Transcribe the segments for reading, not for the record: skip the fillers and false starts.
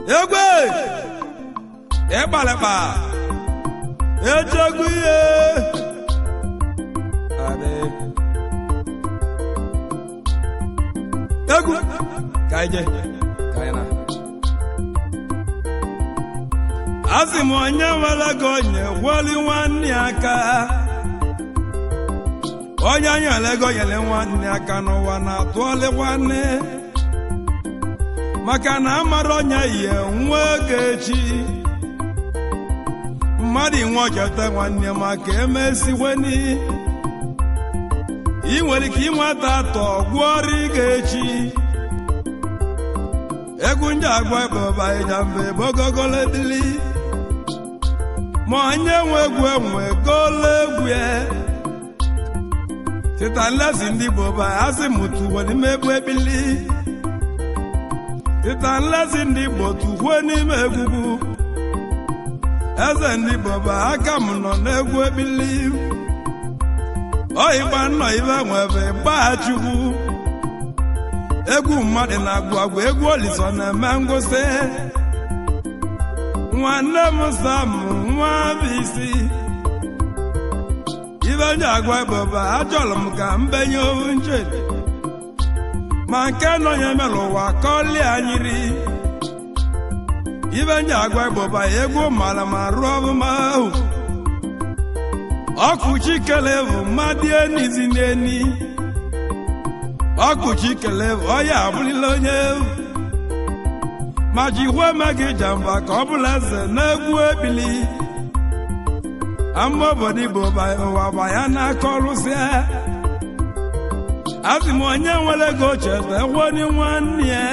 egwe ebaleba ejeguye ade egu kaije kaina azimonye wala gonye wali wani aka onye nyele gonyele wani aka no wana tole wane maka na amara onye ihe nwegechi mmadụ nwocheta nwanne maka emesiweni ị nwere ike ịnweta atọ gwọrọ ịga-echi egwu ndị agwa baba ijambe bogogole dili ma onye nwe egwu enwe gole egwu ya tita nlezi ndị boba asị mụtụ n'ime egwu ebili tita nlezi ndị Igbo tukwuo n'ime egwugwu eze ndị boba aka m nọ n'egwu ebili oyiba nnọ ibe nwebe gbachukwu egwu mmadụ na-agwụ agwụ egwu Oliso na-eme ngosi nwanne m Sam nwa bisi ibe ndị agwa boba achọrọ m ka mbenye owu nche ma nke nọ ya mere ụwa kọli anyịrị ibe ndị agwa boba egwu mara ma rụọ ọbụma ahụ ọkụchi kele bụ mmadụ enizi n'eni ọkụchi kele bụ ọya abụrịla onye ma jikwa emeghị jamba ka ọ bụla eze n'egwu ebili ama obodo Igbo ụwa baya n'aka ọrụsịa asị m onye nwere ego cheta ewoni nwanne ya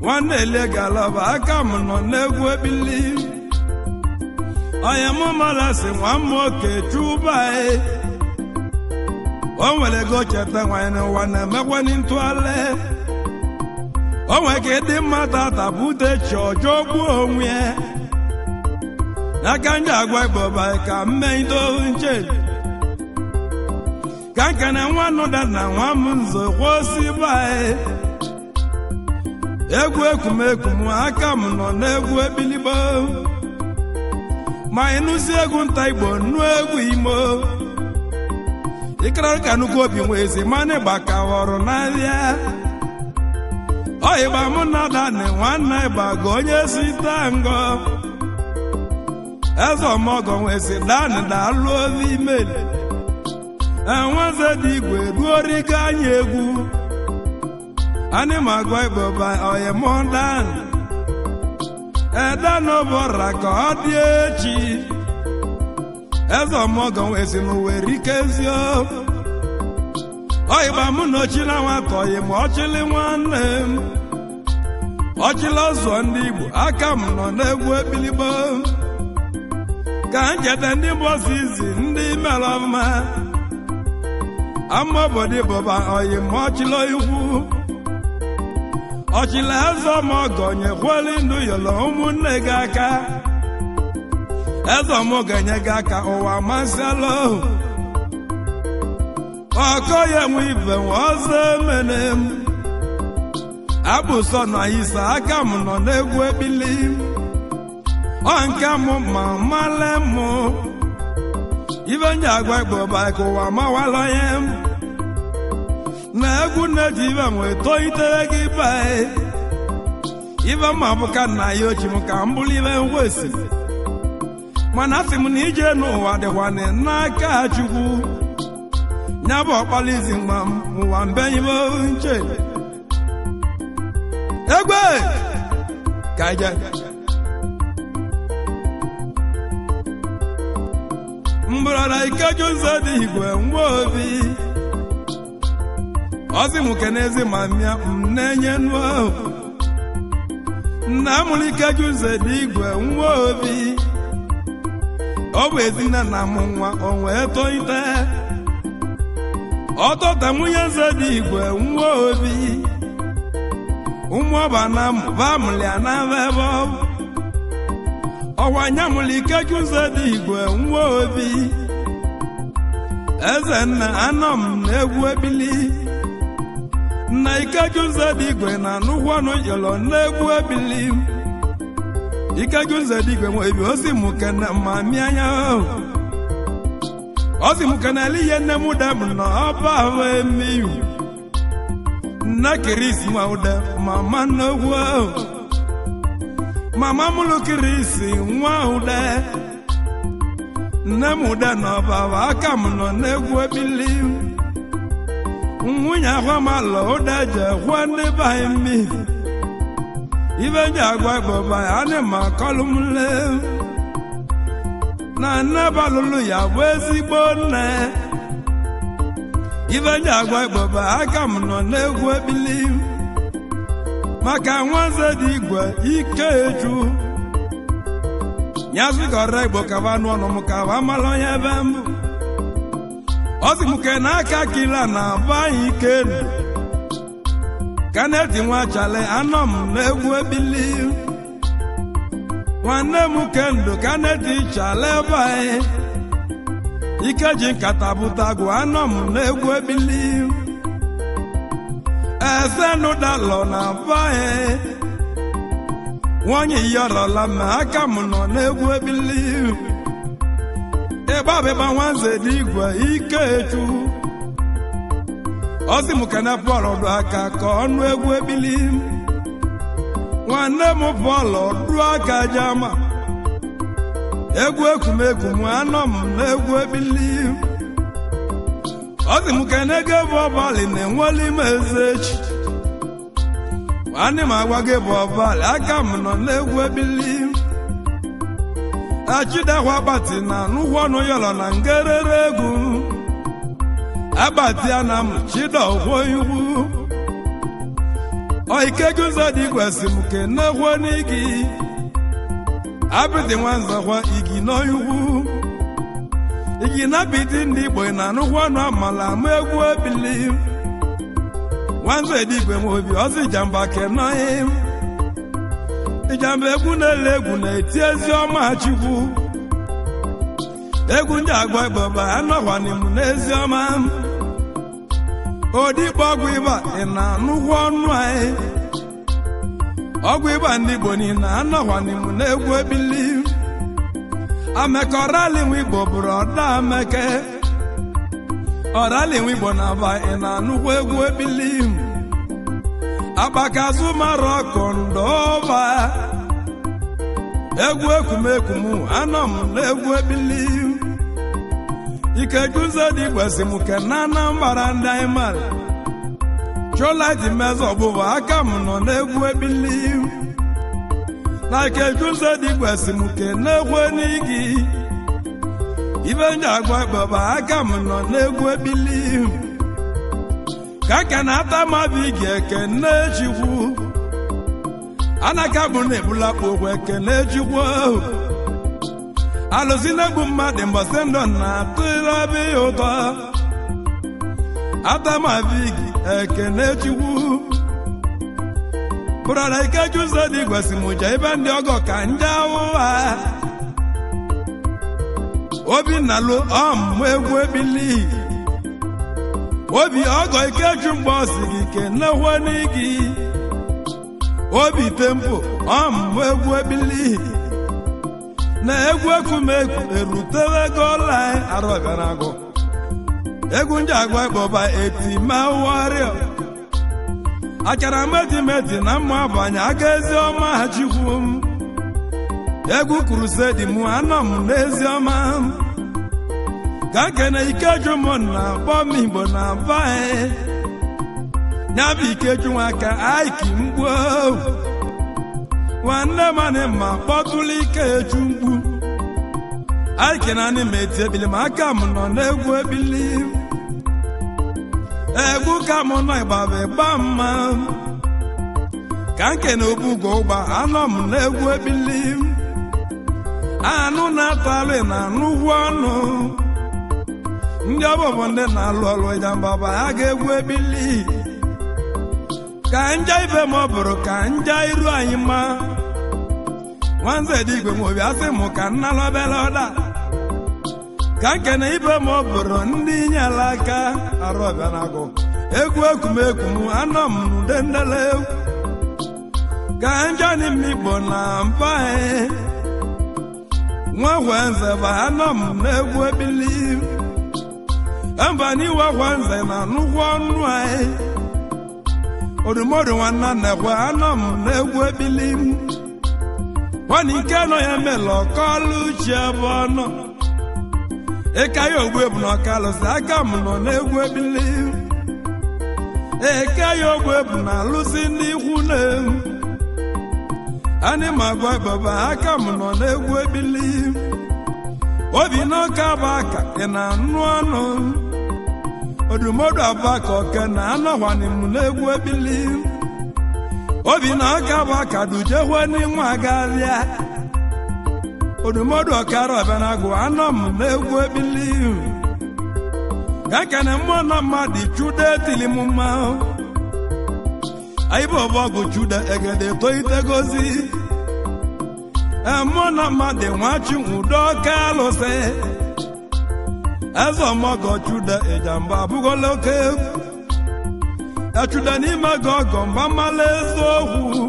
nwanne elegalaba aka m nọ n'egwu ebili onye mụ mara sị nwa m oke chuba o nwere ego cheta nwanyị n'ụwa na-emekwani ntụale o nwere ka ịdị mmadụ atabute chi ọjọọ gbuo onwe ya n'aka ndị agwa boba ka mmeido nche ka nke na nwa nụda na nwa m nzo kwosi bae egwu ekumekum aka m nọ n'egwu ebiligbo ma ịnụzi egwu nta Igbo nụ egwu Imo ịkara ka nnukwu obi nwezi mana ịgbaka ọrụ n'ahịa ọyịgba mụ na dani nwanne ịgbago onye si tango eze ọmọgọ nwezi dani dalụ ozi imeli enweze dị igwe duorigo anyị egwu anyị ma gụọ Igbo ba oyimọdan edenobora ka ọ dị echi eze ọmọgọ nwezi n'Owerri ikezie ọyịgba mụ na ochi na nwata oyi ma ọchịlị nwanne m ọchịlị ọzọ ndị Igbo aka m nọ n'egwu ebiligbo ka njede ndị mbọsi izi ndị mere ọma ama obodo Igbo ba oyi ma ọchịlị ikwu ọchịlị eze ọmọgọ nyekweli ndụ yọrọ ụmụnne gị aka eze ọmọgọ nye gị aka ụwa masịala ọkọ ya nwe ibe nwe ọzọ emene m abụsọ na isa aka m nọ n'egwu ebili ọ nke m ma male m ibe nye agwa Igbo ba ka ụwa mawala ya na egwu na-eji ibe nwe toitere gị bae ibe ma bụ ka nna ya ochi m ka m bụrụ ibe ngwesi mana asị m na ije n'ụwa dịkwana n'aka Chukwu nya bụ ọkpalizi mgba m ụwa mbenyibe nche egbe ka ije mgbụrọda Ikeju ụzọ dị igwe nwa obi ọsị m kenezi ma mịa m na-enye nụ ahụ nna mụrụ Ikeju ụzọ dị igwe nwa obi ọ bụ ezinne na mụ nwa o wee toite ọtọta nwunye eze dị igwe nwa obi ụmụ ọba na mụba mụlịa na ebe ọwa nya mụrụ Ikeju ụzọ dị igwe nwa obi eze nna anọ m n'egwu ebili na Ikejunze Digwe na nụgwọnụ yọlọ n'egwu ebili Ikejunze Digwe nwebi ozi mụ kene ma mi anya ozi mụ kene liye nne mụ dem na ọba ahụ emiyu nne kirisi nwa ude mama n'ogwu mama mụlụ kirisi nwa ude nne m ude na ọba aka m nọ n'egwu ebili nwunye ahụ malụ ude je hụ ndị be mi ibe ji agwa gbọba ya anyị ma kọlụ m le na nne balụlụ ya bụ ezigbo nne ibe ji agwa gbọba aka m nọ n'egwu ebili maka Nwanze Digwe Ikeju nyazikọrọ Igbo kaba n'ọnụ m kaba malụ onye ebe mbụ ozi m ke n'aka kila na aba Ikenu Kaneti Nwachale anọ m n'egwu ebili nwanne m Kendo Kaneti Chale bai Ikeji nkata bụtagwu anọ m n'egwu ebili Esenu dalọ na bai nwanyị yọrọla ma aka m nọ n'egwu ebili ịgbabịba Nwanze Digwe Ikeju ozi m kene Paul ọdụ aka ka ọnụ egwu ebili nwanne m Paul ọdụ aka jama egwu ekumegwu m anọ m n'egwu ebili ozi m kene gebe ọbalị na-enweli m ezechi nwanne m agwa gebe ọbalị aka m nọ n'egwu ebili achidekwa Agbati na nụgwọnụ yọrọ na ngerere egwu Agbati ana m chidogwo iwu Ikejunze Digwe si m kenekwo n'igi abịdị Nwanze kwa igi n'oyiwu igi na bidi ndị Igbo na nụgwọnụ amala m egwu ebili Nwanze Digwe m obi ozi jamba kenọghị ijamba egwu na-ele egwu na-eti ezi ọma Chukwu egwu ndị agwa Igboba anọghwani m n'ezi ọma odigbo ọgwụ ịba ị na-anụgwọ ọnụ anyị ọgwụ ịba ndị Igbo niile anọghwani m n'egwu ebili Ameke ọralinwe Igbo bụrụ ọda Ameke ọralinwe Igbo na aba ị na-anụgwọ egwu ebili Agbakazu mara ọkụ ndọba egwu ekumekwu m anọ m n'egwu ebili Ikejunze Digwe si m ke na Anambra ndị anyị mara Cholaiti Meze ọgbụgba aka m nọ n'egwu ebili na Ikejunze Digwe si m ke n'egwu n'igi ibe ndị agwa Igboba aka m nọ n'egwu ebili ka kene Atamabi Igi ekene Chukwu anaka bụ na ebulakpu okwu ekene Chukwu alụzi na-egbu mmadụ mbọsị ndụ na-atụrabi ụtọ Atamabi Igi ekene Chukwu bụrụna Ikejunze Digwe si m je ibe ndị ọgọ ka nje ụgha Obinna lụ ọmụmụ egwu ebili obi ọgọ Ikeju mgbe ọ si gị kenekwo n'igi obi tempo ọmụmụ egwu ebili na egwu ekumegwu erutewe ego ọla arọbịanagụ egwu ndị agwa Igboba etima warrior achara metimeti na mma abanye aka ezi ọma Chukwu egwu Crusade mụ anọ m n'ezi ọma ka kene Ikeju m na bọm Igbo na bae nyabụ Ikeju nwaka aiki mgbu nwanne mani ma kpọtụlụ Ikeju mgbu aiki na anyị ma eti ebili ma aka m nọ n'egwu ebili egwu ka m nọ Ịgbaba ịgba mma ka nkene Obugo ụgba anọ m n'egwu ebili anụ na-atalụ na anụgwu ọnụ ndị ọbụbụ ndị na-alụ ọlụ Ịjambaba ya ga-egwu ebili ka nja ibe m ọ bụrụ ka nja iru anyị ma Nwanze Digwe m obi asị m ka nnalọbele ọda ka nkene ibe m ọ bụrụ ndị nyela aka arọbịanagụ egwu ekumekum anọ m dendele ka njani migbo na mba nwa Wenze ba anọ m n'egwu ebili mbani wa Wenze na nnukwu ọnụ anyị odumodu nwanna nekwe anọ m n'egwu ebili wani nke nọ ya melo kọlu uche bụ ọnụ ịka ya ogbu ebu n'ọkalụsi aka m nọ n'egwu ebili eke ya ogbu ebu na alụsị ndị ikwu na-ewu anyị ma gwa baba aka m nọ n'egwu ebili obi n'ọka bụ aka ị na-anụ ọnụ odumodu abaka oke na anọwani m n'egwu ebili obi n'ọka bụ aka dujekwe n'inwe agarịa odumodu ọkara ọbịanagụ anọ m n'egwu ebili ka kene mmụọ na mmadụ chude etili m mma ayibo ọbọgụ chude egede toitegozi mmụọ na mmadụ nwachi udo ka alụsị eze ọmọgọ chude ịjamba abụgola oke echude n'ime gị ọgọ mba mala eziokwu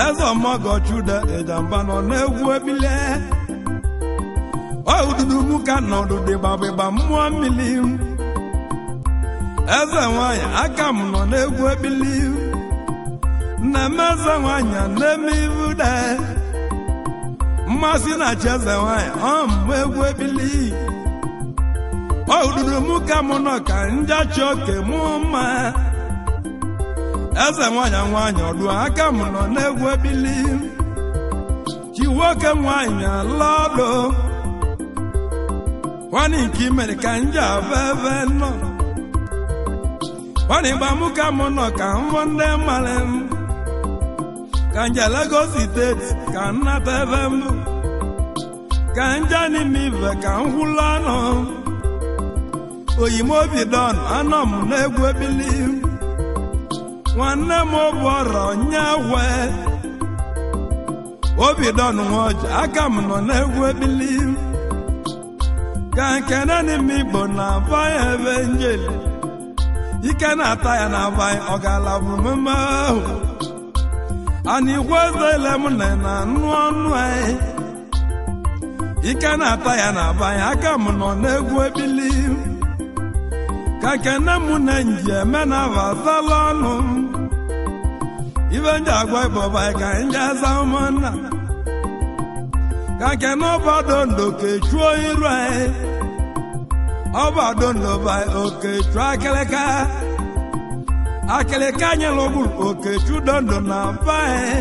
eze ọmọgọ chude ịjamba nọ n'egwu ebili ududu mụ ka nọdụ dịgbabịgba mmụọ mmiri eze nwanyị aka m nọ n'egwu ebili nna m eze nwanyị na-eme ivu de mmasị na-achị eze nwanyị ọmụ egwu ebili ududu mụ ka mụ nọ ka njachi oke mụ mma eze nwanyị ọdụ aka m nọ n'egwu ebili chi nwoke nwanyị alọdụ wani nke mere ka nje abebe nọ wani gbamu ka mụ nọ ka mbọ ndị mmalị m ka nje Lagos steeti ka nnata ebe mbụ ka nje n'ime ibe ka nhụlụ anọ oyimobi don anọ m n'egwu ebili nwanne m bụ ọrọ nyahwe obi don nwoje aka m nọ n'egwu ebili ka nkene n'ime Igbo na-aba ya ebe njeli ike na-ata ya na-aba ya ọ ga-ala bụ mmemme ahụ ana igwe ezele m na anụ ọnụ anyị ike na-ata ya na-aba ya aka m nọ n'egwu ebili ka nkene m na nji eme na vasala ọnụ ibe nji agwa ịbọba ka nje aza ụmụnna ka nkene ọbado ndo kechuo iru anyị ọbado ndo ba okechu akịlịka nyere ụgbụrụ okechu dondo na mba anyị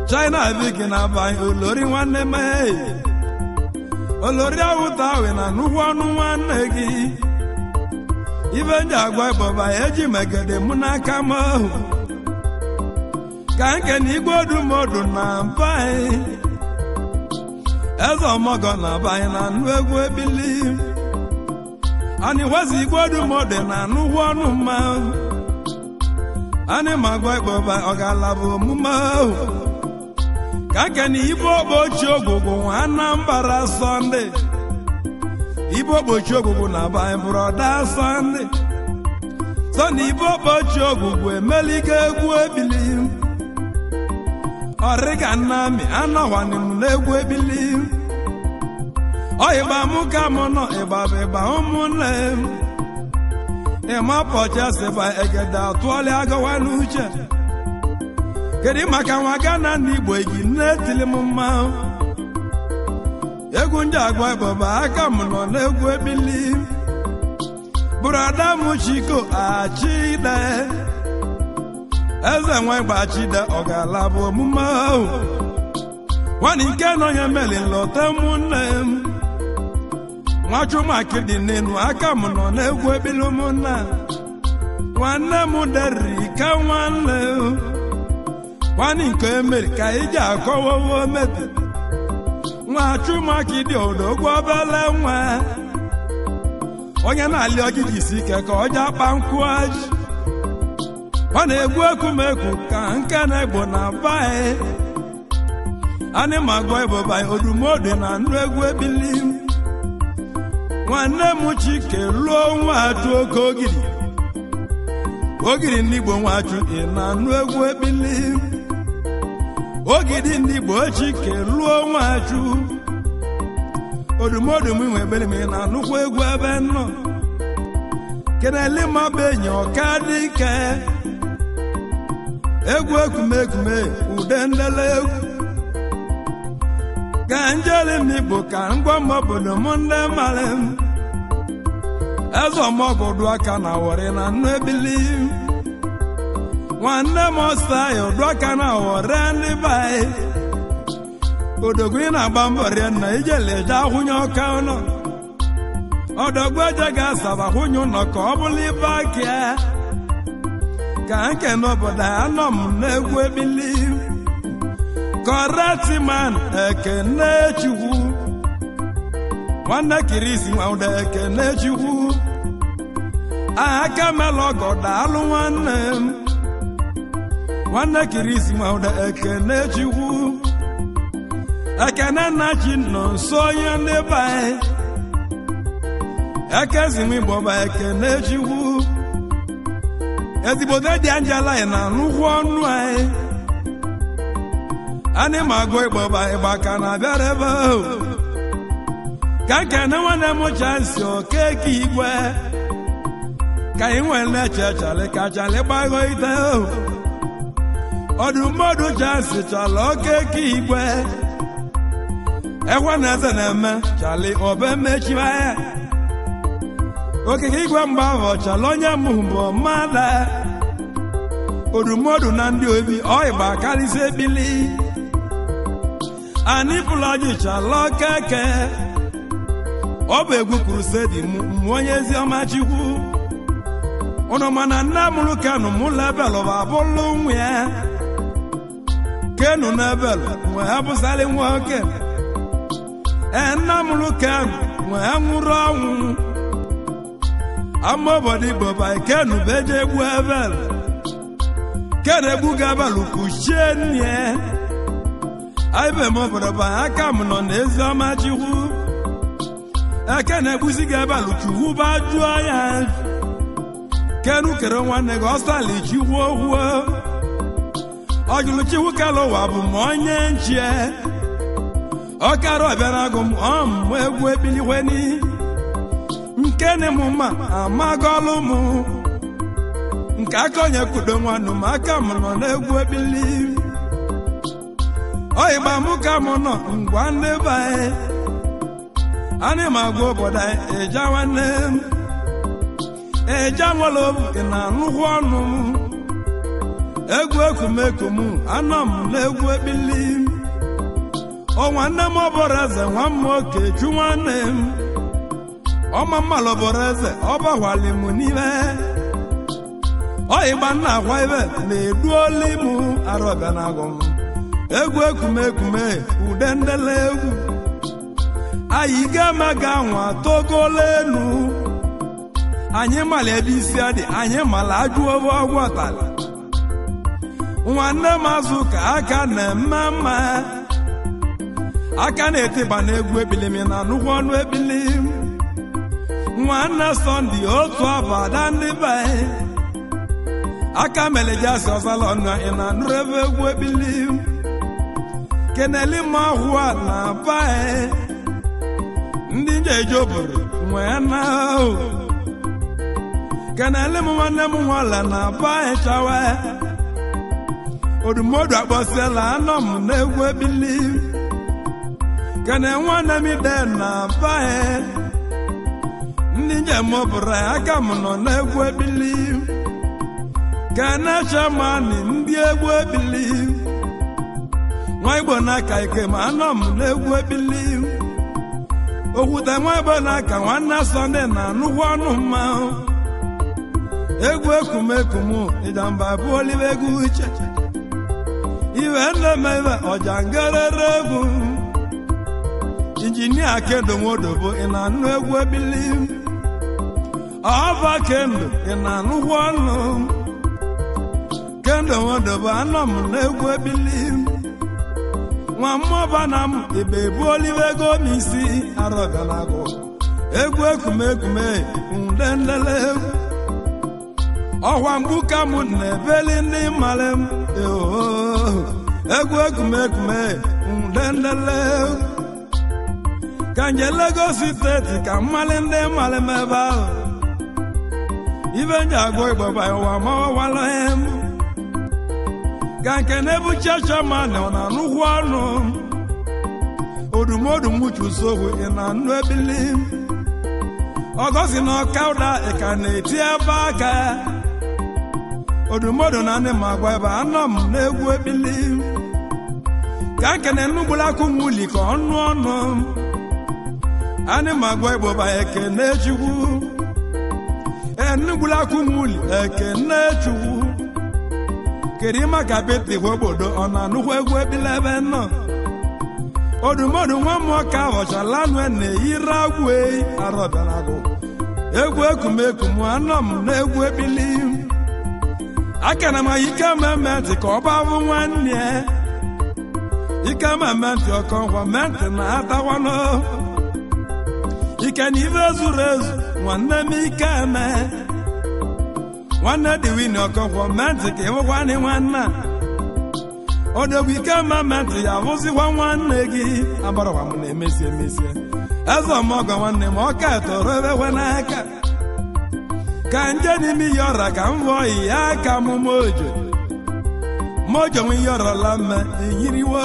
China bigi na banyị olori nwanne m olori awụta awe na nnukwu ọnụ nwanne gị ibe nji agwa ịbọba eji megede mụ n'aka m ka nke na igwe odumodu na mba anyị eze ọmọgọ na banyị na nnụ egwu ebili ani wazi igwe odumodu na nnukwu ọnụ mma ani magwa ịbọba ọ ga-ala bụ omume ka nke na ibe ogbochi ogwugwu Anambra Sọnde ibe ogbochi ogwugwu na banyị brọda Sọnde so na ibe ogbochi ogwugwu emeliga egwu ebili ọrịga nnami anọwani m n'egwu ebili ọyịgba mụ ka mụ nọ ịgbabịgba ụmụnne m ịma pọchasịba egede atụọlị agawa n'uche kedu maka nwa Gana na Igbo egi na-etili m mma egwu ndị agwa ịbọba aka m nọ n'egwu ebili brọda m Chiko Achide eze nwa Gbachide ọ ga-ala bụ omume ahụ nwanyị nke nọ ya meli nlọta ụmụnne m nwachumakị n'enu aka m nọ n'egwu ebili ụmụnna nwanne m Derika nwanne nwanyị nke emeri ka iji akọwawo mebi nwachumakị dị odogwu obele nwa onye na-alị ọgịgị isi ike ka ọ ji akpa nkwụ ajị ọ na-egwu ekumekwu ka nke na-egbo na baị anyị ma gụọ ịbụba odumodu na ndụ egwu ebili nwanne m Chike lụọ nwachụ oke ogidi ndị Igbo nwachụ ị na-anụ egwu ebili ogidi ndị Igbo Chike lụọ nwachụ odumodum nwe ebele m ị na-anụkwa egwu ebe nọ keneli ma benye ọka dike egwu ekume ude ndele egwu ka njeli m Igbo ka ngwa m obodo m ndị mara m eze ọmọgọdụ aka na wọrị na nnụ ebili nwanne m ọsa ya ọdụ aka na wọrị ndị baị odogwu na-agba mbọ rie na ijele eje ahụnye ọka ụlọ ọdọgwu eje ga-asaba hụnye ụlọ ka ọ bụla ibe aka ka nke n'obodo ya nọ m n'egwu ebili correct man Ekene Chukwu nwanne Kirisi nwaude Ekene Chukwu aka mela ọgọ daalụ nwanne Kirisi nwaude Ekene Chukwu Ekene Nnachi nọ nso onye ndị baị Ekezimi Igboba Ekene Chukwu ezigbote dị anjala ị na-anụkwu ọnụ anyị anyị ma agụ Igboba ịgba ka na-abịara ebe ka nkene nwanne m Chansi Okeke Igwe ka ị nwere chechalị ka chalị gbaghọ ite ọdụmọdụ Chansi chala Okeke Igwe ekwe na eze na-eme chalị obe mechiwa ya Okeke Igwe mgbe ahụ chala onye mbụ mmadụ odumọdụ na ndị obi ọịgba karịsịa ebili anyị pụlọji chala Okeke ọ bụ egwu krusedi mmụọ onye ezi ọma Chukwu ụnụ mana nna mụrụ Kenu mụ lebelụ bụ abụlụ nwa ya Kenu na-ebelụ nwe ha bụsarị nwoke nna mụrụ Kenu nwe ha nwụrụ ọnwụ ama obodo Igboba Kenu beje egwu ebelụ Kenu egwu ga-ebelụ kuchie nne aibe m obodo bụ aka m nọ n'ezi ọma Chukwu Ekene egbusi ga-ebelụ Chukwu ba jụọ ya Kenu kere nwanne gị ọsali Chukwu okwuo ọjụlụ Chukwu kele ụwa bụ ma onye nchie ọkara ọbịara agụ m ọmụmụ egwu ebilikweni nkene m ma amagọlụ m nke aka onye kudo nwanụ m aka m nọ n'egwu ebili ọyịgba m ka m nọ ngwa ndị baị anyị ma agwa obodo anyị eja nwanne m eja nwere obu ị na-anụkwu ọnụ m egwu ekumekum anọ m n'egwu ebili ọ nwanne m ọbọrọ eze nwa m Okechu nwanne m ọma mmalụ bọrọ eze ọbawali m n'ibe ọyịgba nna akwa ibe na-edu oli m arọbịa na agụ m egwu ekume ude ndele egwu anyị ga-amaga nwa togola elu anyị mala ebe isi adị anyị mala ajụ obe ọgwụ ọtala nwanne m azụ ka aka na-eme mma aka na-etiba n'egwu ebilimi na nnukwu ọnụ ebili nwanne Sunday otu abada ndị baị aka melejasi ọzala ọnụ ị na-anụrụ ebe egwu ebili keneli ma ahụ a na baị ndị njeje obodo nwee na keneli m nwanne m nwala na baị chawa odumọdụ akpọsiela anọ m n'egwu ebili kene nwanne m ide na baị ndị njem bụrụ aka m nọ n'egwu ebili kene chamani ndị egwu ebili nwa Igbo n'aka ike ma anọ m n'egwu ebili okwute nwa Igbo n'aka nwanne Sunday na nnukwu ọnụ mmanwụ egwu ekumekum ịjamba bụ olive egwu uche iwe nne iwe ọja ngerere egwu injinia Kendo Nwodobo ị na-anụ egwu ebili ọba Kendo ị na-anụkwu ọnụ Kendo Nwodobo anọ m n'egwu ebili nwa mmụọba na m ebe ebu olive ego n'isi arọbịa na agụ egwu ekume ndendele ọwa mgbuka m na-ebeli ndị mmalị m egwu ekume ndendele ka nje Lagos steeti ka mmalị ndị mmalị m ebe ahụ ibe nje agụ ịgbaba ụwa ma ọwala m ka nke na-ebu chachama na ọ na-anụkwu ọnụ odumodu nwuchu sogwe ị na-anụ ebili ọgọzi na ọka ụda ị ka na-eti ebe aka odumodu na ndị ma gwa ebe anọ m na-egwu ebili ka nke na-enugbulakụ nwuli ka ọnụ anyị ma gwa igboba ekene chukwu enugbulakụ nwuli ekene chukwu kiri maka pete obodo ọ na-anụkwu egwu ebili ebe nọ odumodu nwa mmụọ ka ọchalanụ na-eyiri agwụ arọbịaragụ egwu ekumekum anọ m na-egwu ebili akana m ike mementi ka ọ babụ nwanne ike mementi ọkọngwa menti na-atawanụ ike na ibe zuru ezu nwanne m ike eme nwanne dị wini ọkọngwa menti ka enwekwanị nwanne odogwu ike mementi ya bụzikwa nwanne gị agbarawa m na-emesie eze ọmọgọ nwanne m ọka etoro ebewe n'aka ka nje n'ime ihe ọra ka m vụọ ihe aka m mojo nwe ihe ọrọla mme eyiriwo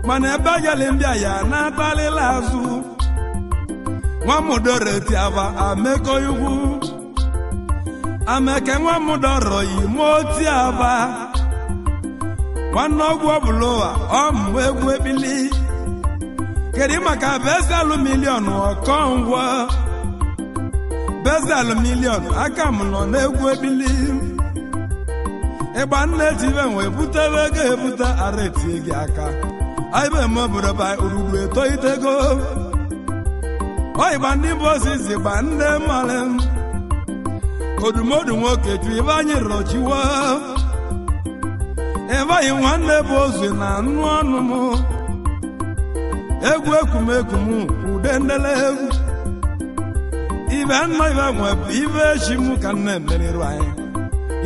mana ebe agali ndị a ya na-atalịla azụ nwa mụdoro eti aba ameko ugwu ameke nwa mụdoro ime oti aba nwanne ọgwụ ọbụla ụwa ọmụ egwu ebili kedu maka bezalu milion ọkọngwọ bezalu milion aka m nọ n'egwu ebili ịgba nne tibe nwee butebe ego ebute ara etie gị aka aibe m obodo ba urugbu etoitego ọyịgba ndị bụ osisi gba ndị mmalị odumodu nwoke ju ibe anyị rọchiwo ebeghị nwanne bụ ozu na anụ ọnụ m egwu ekumekum ude ndele egwu ibe nna ibe nwe bụ ibe echi m ka nna emerirụ anyị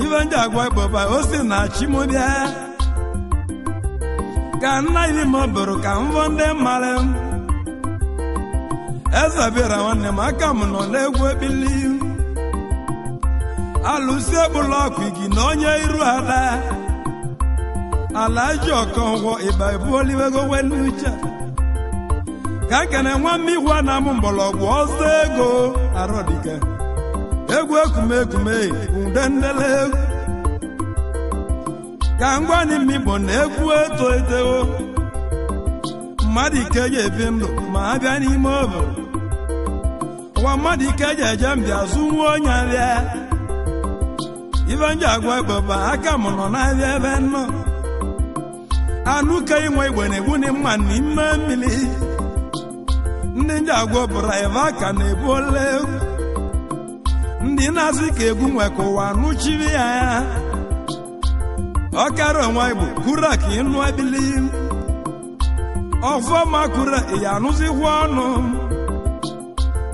ibe ndị agwa ịgbọba o si na chi m bịa ka nna iri m bụrụ ka mvọ ndị mmalị m eze bịara nwanne m aka m nọ n'egwu ebili alụsi egbula ọkụ igi na onye iru ada ala ji ọkọngwọ ịba ebuolivego wenuche ka nkene nwa mmigwe na amụ mgbọrọgwụ ọzọ ego arọdike egwu ekume ude ndele egwu ka ngwani mmigbo na egwu etoiteo mmadụ ike ji ebi ndụ ma abịa n'ime obodo nwa mmadụ ike ji eje mbịa zụ nwa onye abịa ibe nji agwa ịgbọba aka m nọ n'abịa ebe nnọ anụ ka inwe igbe na-egbu ni mma n'ime mmiri ndị nji agwa bụrụ ebe aka na-ebu ole egwu ndị na-asị ka egwu nwe ka ụwa nụchiri ya ọkara onwe igbo kura ka ịnụ ebili ọfọma kura ya anụzikwa ọnụ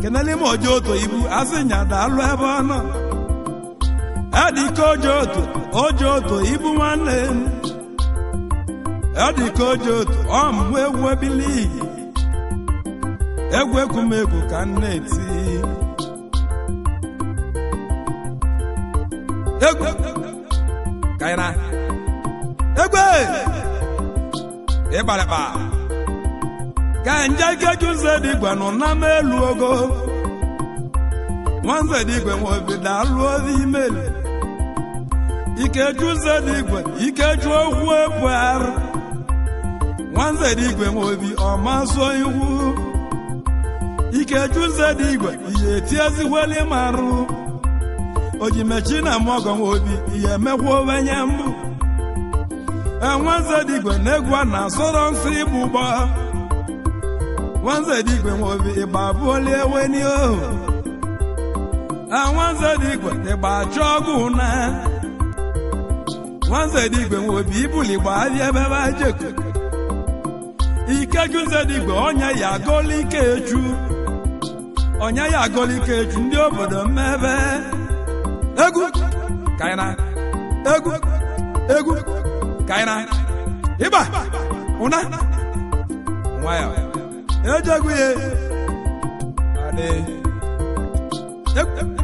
kenele m ojo oto ibu asị nyada alụ ebe ọ nọ adịka ojo oto ibu nwanne m adịka ojo oto ọmụ egwu ebili egwu ekumegwu ka m na-eti egwu kaina egwu ịgbalịkpa ka nje ikeju Nzedigwe nọ na m elu ogo nwa Nzedigwe nwe obido alụ ozi imeli ikeju Nzedigwe ikeju okwu ebu arụ nwa Nzedigwe nwe obi ọma so iwu ikeju Nzedigwe ihe etiezigweli marụ ojimechi na mọgọ nwe obi ihe emekwa obenye mbụ nwa Nzedigwe na-egwu a na-asọrọ nsọ igbu ụgbọ nwa Nzedigwe nwe obi ịgba abụọli eweni ohu nwa Nzedigwe ịgba achọ ọgwụ na nwa Nzedigwe nwe obi ibuli gbahịa ebe ajeko ikeju Nzedigwe onye ya agọla ike echu onye ya agọlike echi ndị obodo mmebe egwu kaina egwu kaina ịba ụna nwayọ ejegwu ye adị egwu